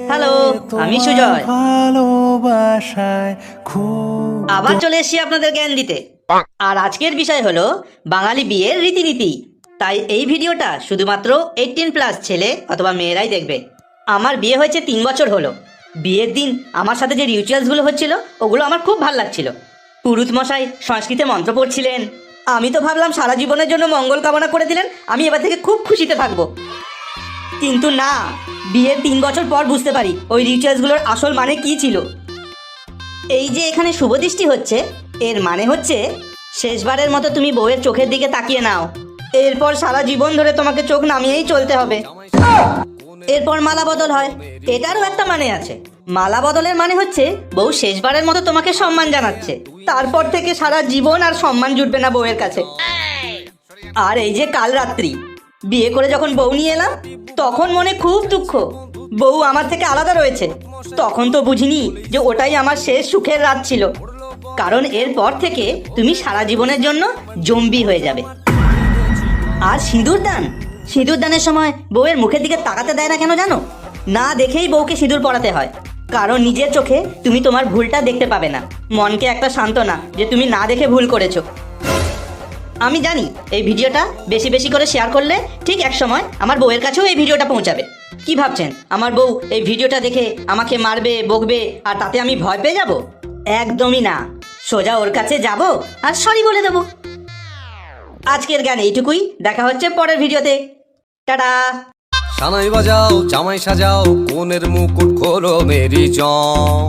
Hello, আমি সুজয়। আবার চলে এসেছি আপনাদের জ্ঞান দিতে। আর আজকের বিষয় হলো বাঙালি বিয়ের রীতিনীতি। তাই এই ভিডিওটা শুধুমাত্র 18+ ছেলে অথবা মেয়েরাই দেখবে। আমার বিয়ে হয়েছে 3 বছর হলো। বিয়ের দিন আমার সাথে যে রিচুয়ালসগুলো হচ্ছিল ওগুলো আমার খুব ভালো লাগছিল। পুরুত মশাই সংস্কৃতে মন্ত্র পড়ছিলেন। আমি তো ভাবলাম সারা জীবনের জন্য মঙ্গল কামনা করে দিলেন, আমি এবার থেকে খুব খুশিতে থাকবো। কিন্তু না, বিয়ের 3 বছর পর বুঝতে পারি ওই রিচুয়ালসগুলোর আসল মানে কি ছিল। এই যে এখানে শুভ দৃষ্টি হচ্ছে, এর মানে হচ্ছে শেষবারের মতো তুমি বউয়ের চোখের দিকে তাকিয়ে নাও। এরপর সারা জীবন ধরে তোমাকে চোখ নামিয়েই চলতে হবে। এরপর মালা বদল হয়, এটারও একটা মানে আছে। মালা বদলের মানে হচ্ছে বউ শেষবারের মতো তোমাকে সম্মান জানাচ্ছে। তারপর থেকে সারা জীবন আর সম্মান জুটবে না বউয়ের কাছে। আর এই যে কাল রাত্রি বিয়ে করে যখন বউ নিয়ে এলাম, তখন মনে খুব দুঃখ, বউ আমার থেকে আলাদা রয়েছে। তখন তো বুঝিনি যে ওটাই আমার শেষ সুখের রাত ছিল। কারণ এরপর থেকে তুমি সারা জীবনের জন্য জম্বি হয়ে যাবে। আর সিঁদুর দানের সময় বউয়ের মুখের দিকে তাকাতে দেয় না কেন জানো? না দেখেই বউকে সিঁদুর পরাতে হয়। কারণ নিজের চোখে তুমি তোমার ভুলটা দেখতে পাবে না। মনকে একটা সান্ত্বনা যে তুমি না দেখে ভুল করেছো। আমি জানি এই ভিডিওটা বেশি বেশি করে শেয়ার করলে ঠিক এক সময় আমার বউয়ের কাছেও এই ভিডিওটা পৌঁছাবে। কি ভাবছেন আমার বউ এই ভিডিওটা দেখে আমাকে মারবে, বকবে আর তাতে আমি ভয় পেয়ে যাব? একদমই না, সোজা ওর কাছে যাব আর সরি বলে দেব। আজকের জ্ঞান এইটুকুই, দেখা হচ্ছে পরের ভিডিওতে। টাটা। সানাই বাজাও, জামাই সাজাও, কোনের মুকুট খোলো মেরি জং।